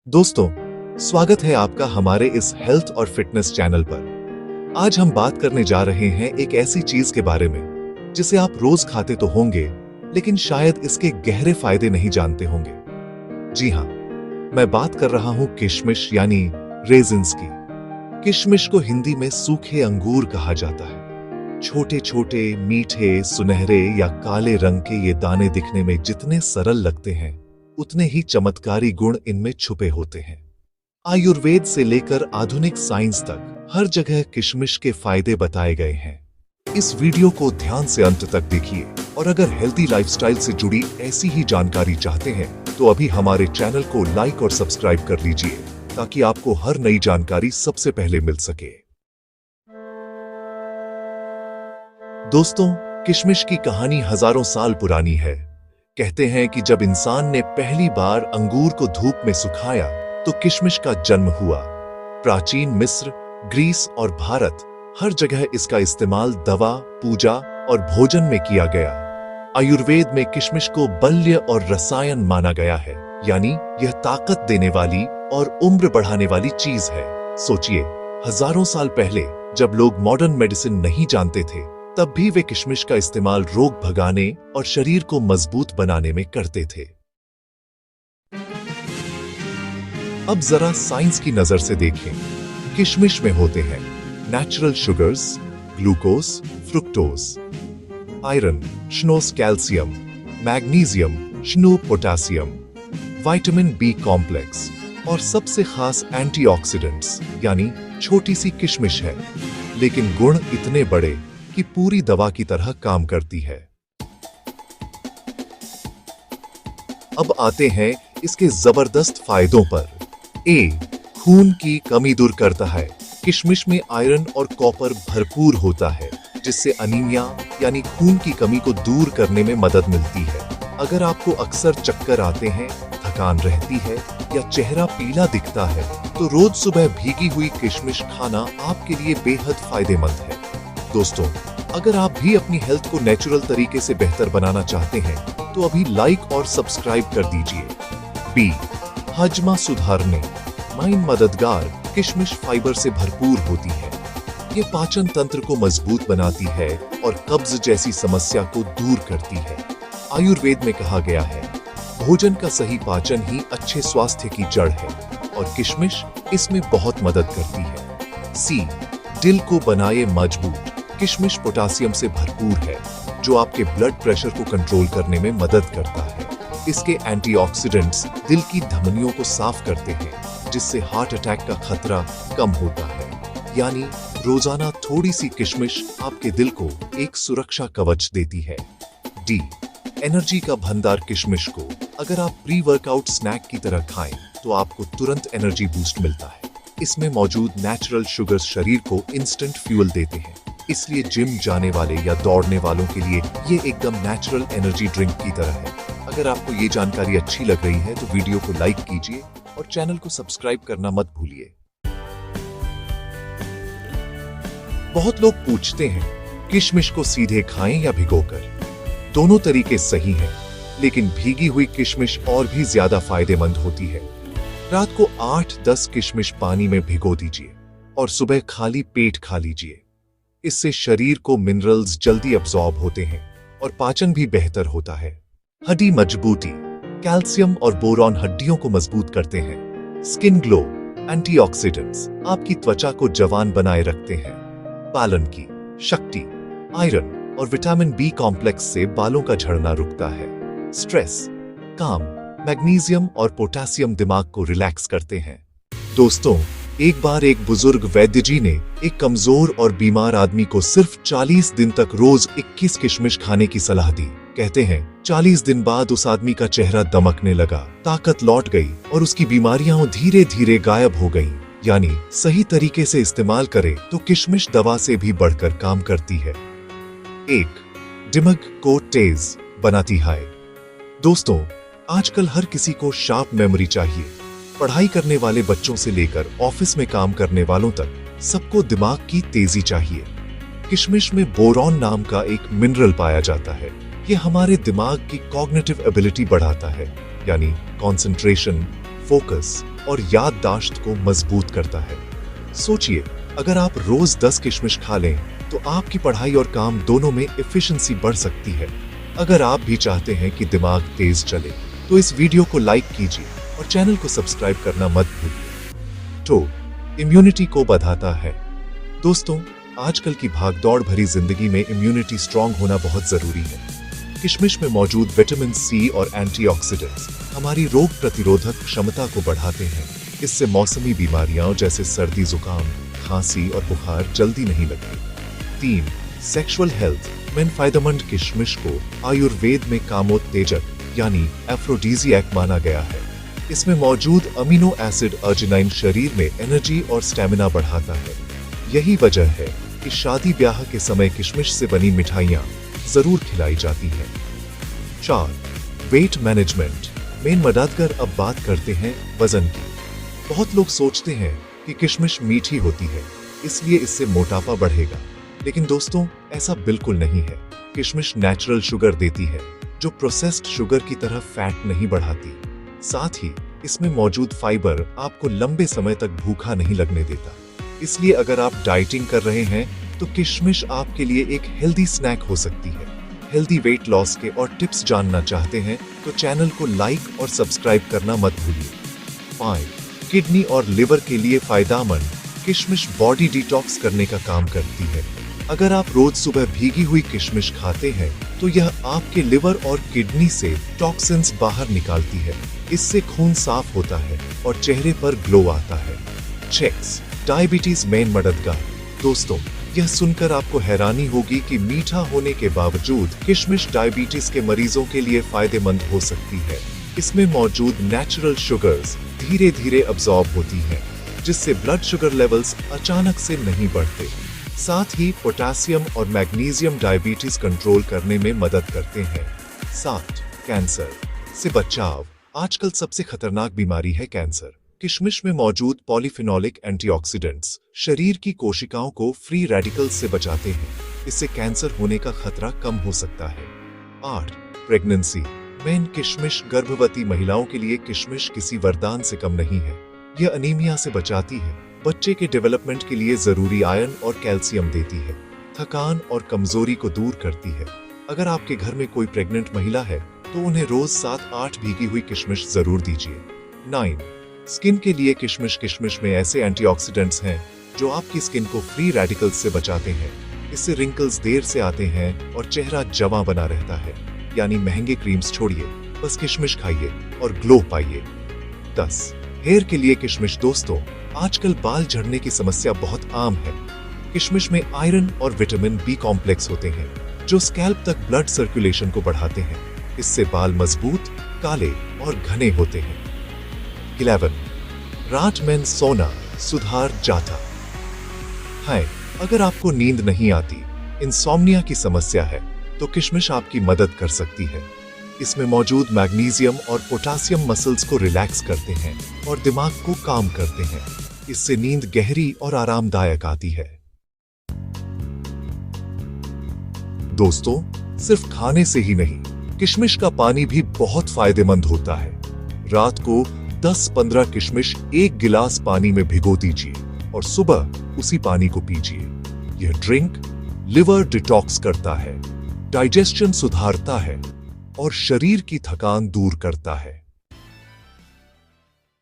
दोस्तों, स्वागत है आपका हमारे इस हेल्थ और फिटनेस चैनल पर। आज हम बात करने जा रहे हैं एक ऐसी चीज के बारे में जिसे आप रोज खाते तो होंगे, लेकिन शायद इसके गहरे फायदे नहीं जानते होंगे। जी हाँ, मैं बात कर रहा हूं किशमिश यानी रेजिन्स की। किशमिश को हिंदी में सूखे अंगूर कहा जाता है। छोटे छोटे, मीठे, सुनहरे या काले रंग के ये दाने दिखने में जितने सरल लगते हैं, उतने ही चमत्कारी गुण इनमें छुपे होते हैं। आयुर्वेद से लेकर आधुनिक साइंस तक हर जगह किशमिश के फायदे बताए गए हैं। इस वीडियो को ध्यान से अंत तक देखिए और अगर हेल्दी लाइफस्टाइल से जुड़ी ऐसी ही जानकारी चाहते हैं तो अभी हमारे चैनल को लाइक और सब्सक्राइब कर लीजिए ताकि आपको हर नई जानकारी सबसे पहले मिल सके। दोस्तों, किशमिश की कहानी हजारों साल पुरानी है। कहते हैं कि जब इंसान ने पहली बार अंगूर को धूप में सुखाया तो किशमिश का जन्म हुआ। प्राचीन मिस्र, ग्रीस और भारत हर जगह इसका इस्तेमाल दवा, पूजा और भोजन में किया गया। आयुर्वेद में किशमिश को बल्य और रसायन माना गया है, यानी यह ताकत देने वाली और उम्र बढ़ाने वाली चीज है। सोचिए, हजारों साल पहले जब लोग मॉडर्न मेडिसिन नहीं जानते थे, तब भी वे किशमिश का इस्तेमाल रोग भगाने और शरीर को मजबूत बनाने में करते थे। अब जरा साइंस की नजर से देखें। किशमिश में होते हैं natural sugars, glucose, fructose, iron, श्नोस कैल्शियम, मैग्नीशियम, श्नो पोटेशियम, विटामिन बी कॉम्प्लेक्स और सबसे खास एंटीऑक्सीडेंट्स यानी छोटी सी किशमिश है, लेकिन गुण इतने बड़े कि पूरी दवा की तरह काम करती है। अब आते हैं इसके जबरदस्त फायदों पर। ए, खून की कमी दूर करता है। किशमिश में आयरन और कॉपर भरपूर होता है, जिससे अनीमिया यानी खून की कमी को दूर करने में मदद मिलती है। अगर आपको अक्सर चक्कर आते हैं, थकान रहती है या चेहरा पीला दिखता है, तो रोज सुबह भीगी हुई किशमिश खाना आपके लिए बेहद फायदेमंद है। दोस्तों, अगर आप भी अपनी हेल्थ को नेचुरल तरीके से बेहतर बनाना चाहते हैं तो अभी लाइक और सब्सक्राइब कर दीजिए। बी, हजमा सुधारने माइंड मददगार। किशमिश फाइबर से भरपूर होती है। ये पाचन तंत्र को मजबूत बनाती है और कब्ज जैसी समस्या को दूर करती है। आयुर्वेद में कहा गया है, भोजन का सही पाचन ही अच्छे स्वास्थ्य की जड़ है और किशमिश इसमें बहुत मदद करती है। सी, दिल को बनाए मजबूत। किशमिश पोटेशियम से भरपूर है, जो आपके ब्लड प्रेशर को कंट्रोल करने में मदद करता है। इसके एंटीऑक्सीडेंट्स दिल की धमनियों को साफ करते हैं, जिससे हार्ट अटैक का खतरा कम होता है। यानी रोजाना थोड़ी सी किशमिश आपके दिल को एक सुरक्षा कवच देती है। डी, एनर्जी का भंडार। किशमिश को अगर आप प्री वर्कआउट स्नैक की तरह खाएं तो आपको तुरंत एनर्जी बूस्ट मिलता है। इसमें मौजूद नेचुरल शुगर्स शरीर को इंस्टेंट फ्यूल देते हैं, इसलिए जिम जाने वाले या दौड़ने वालों के लिए ये एकदम नेचुरल एनर्जी ड्रिंक की तरह है। अगर आपको ये जानकारी अच्छी लग रही है तो वीडियो को लाइक कीजिए और चैनल को सब्सक्राइब करना मत भूलिए। बहुत लोग पूछते हैं, किशमिश को सीधे खाएं या भिगोकर? दोनों तरीके सही हैं, लेकिन भीगी हुई किशमिश और भी ज्यादा फायदेमंद होती है। रात को 8-10 किशमिश पानी में भिगो दीजिए और सुबह खाली पेट खा लीजिए। इससे शरीर को मिनरल्स जल्दी अब्सॉर्ब होते हैं और पाचन भी बेहतर होता है। हड्डी मजबूती। कैल्शियम और बोरॉन हड्डियों को मजबूत करते हैं। Skin glow. एंटीऑक्सीडेंट्स आपकी त्वचा को जवान बनाए रखते हैं। पालन की शक्ति। आयरन और विटामिन बी कॉम्प्लेक्स से बालों का झड़ना रुकता है। स्ट्रेस काम। मैग्नीशियम और पोटेशियम दिमाग को रिलैक्स करते हैं। दोस्तों, एक बार एक बुजुर्ग वैद्य जी ने एक कमजोर और बीमार आदमी को सिर्फ 40 दिन तक रोज 21 किशमिश खाने की सलाह दी। कहते हैं 40 दिन बाद उस आदमी का चेहरा दमकने लगा, ताकत लौट गई और उसकी बीमारियां धीरे धीरे गायब हो गईं। यानी सही तरीके से इस्तेमाल करें तो किशमिश दवा से भी बढ़कर काम करती है। एक, दिमाग को तेज बनाती है। दोस्तों, आजकल हर किसी को शार्प मेमोरी चाहिए। पढ़ाई करने वाले बच्चों से लेकर ऑफिस में काम करने वालों तक सबको दिमाग की तेजी चाहिए। किशमिश में बोरॉन नाम का एक मिनरल पाया जाता है। ये हमारे दिमाग की कॉग्निटिव एबिलिटी बढ़ाता है, यानी कंसंट्रेशन, फोकस और याददाश्त को मजबूत करता है। सोचिए, अगर आप रोज 10 किशमिश खा लें तो आपकी पढ़ाई और काम दोनों में एफिशिएंसी बढ़ सकती है। अगर आप भी चाहते हैं कि दिमाग तेज चले तो इस वीडियो को लाइक कीजिए और चैनल को सब्सक्राइब करना मत भूलिए। तो इम्यूनिटी को बढ़ाता है। दोस्तों, आजकल की भागदौड़ भरी जिंदगी में इम्यूनिटी स्ट्रांग होना बहुत जरूरी है। किशमिश में मौजूद विटामिन सी और एंटीऑक्सीडेंट्स हमारी रोग प्रतिरोधक क्षमता को बढ़ाते हैं। इससे मौसमी बीमारियां जैसे सर्दी, जुकाम, खांसी और बुखार जल्दी नहीं लगती। 3. सेक्सुअल हेल्थ में फायदेमंद किशमिश को आयुर्वेद में कामोत्तेजक यानी एफ्रोडीजियक माना गया है। इसमें मौजूद अमीनो एसिड अर्जिनाइन शरीर में एनर्जी और स्टैमिना बढ़ाता है। यही वजह है कि शादी ब्याह के समय किशमिश से बनी मिठाइयां जरूर खिलाई जाती हैं। 4. वेट मैनेजमेंट में मददगार। अब बात करते हैं वजन की। बहुत लोग सोचते हैं कि किशमिश मीठी होती है इसलिए इससे मोटापा बढ़ेगा, लेकिन दोस्तों ऐसा बिल्कुल नहीं है। किशमिश नेचुरल शुगर देती है जो प्रोसेस्ड शुगर की तरह फैट नहीं बढ़ाती। साथ ही इसमें मौजूद फाइबर आपको लंबे समय तक भूखा नहीं लगने देता। इसलिए अगर आप डाइटिंग कर रहे हैं तो किशमिश आपके लिए एक हेल्दी स्नैक हो सकती है। हेल्दी वेट लॉस के और टिप्स जानना चाहते हैं तो चैनल को लाइक और सब्सक्राइब करना मत भूलिए। 5. किडनी और लिवर के लिए फायदेमंद। किशमिश बॉडी डिटॉक्स करने का काम करती है। अगर आप रोज सुबह भीगी हुई किशमिश खाते हैं तो यह आपके लिवर और किडनी से टॉक्सिन्स बाहर निकालती है। इससे खून साफ होता है और चेहरे पर ग्लो आता है। 6. डायबिटीज में मददगार। दोस्तों, यह सुनकर आपको हैरानी होगी कि मीठा होने के बावजूद किशमिश डायबिटीज के मरीजों के लिए फायदेमंद हो सकती है। इसमें मौजूद नेचुरल शुगर्स धीरे धीरे अब्सॉर्ब होती हैं, जिससे ब्लड शुगर लेवल्स अचानक से नहीं बढ़ते। साथ ही पोटेशियम और मैग्नीशियम डायबिटीज कंट्रोल करने में मदद करते हैं। 7. कैंसर से बचाव। आजकल सबसे खतरनाक बीमारी है कैंसर। किशमिश में मौजूद पॉलीफिनोलिक एंटीऑक्सीडेंट्स शरीर की कोशिकाओं को फ्री रेडिकल्स से बचाते हैं। इससे कैंसर होने का खतरा कम हो सकता है। 8. प्रेगनेंसी में किशमिश। गर्भवती महिलाओं के लिए किशमिश किसी वरदान से कम नहीं है। यह अनीमिया से बचाती है, बच्चे के डेवलपमेंट के लिए जरूरी आयरन और कैल्शियम देती है, थकान और कमजोरी को दूर करती है। अगर आपके घर में कोई प्रेग्नेंट महिला है तो उन्हें रोज 7-8 भीगी हुई किशमिश जरूर दीजिए। 9. स्किन के लिए किशमिश। किशमिश में ऐसे एंटीऑक्सीडेंट्स हैं जो आपकी स्किन को फ्री रेडिकल्स से बचाते हैं। इससे रिंकल्स देर से आते हैं और चेहरा जमा बना रहता है। यानी महंगे क्रीम्स छोड़िए, बस किशमिश खाइए और ग्लो पाइए। 10. हेयर के लिए किशमिश। दोस्तों, आजकल बाल झड़ने की समस्या बहुत आम है। किशमिश में आयरन और विटामिन बी कॉम्प्लेक्स होते हैं जो स्कैल्प तक ब्लड सर्कुलेशन को बढ़ाते हैं। इससे बाल मजबूत, काले और घने होते हैं। 11. रात में सोना सुधार जाता है। अगर आपको नींद नहीं आती, इंसोम्निया की समस्या है, तो किशमिश आपकी मदद कर सकती है। इसमें मौजूद मैग्नीशियम और पोटेशियम मसल्स को रिलैक्स करते हैं और दिमाग को काम करते हैं। इससे नींद गहरी और आरामदायक आती है। दोस्तों, सिर्फ खाने से ही नहीं, किशमिश का पानी भी बहुत फायदेमंद होता है। रात को 10-15 किशमिश एक गिलास पानी में भिगो दीजिए और सुबह उसी पानी को पीजिए। यह ड्रिंक लिवर डिटॉक्स करता है, डाइजेशन सुधारता है और शरीर की थकान दूर करता है।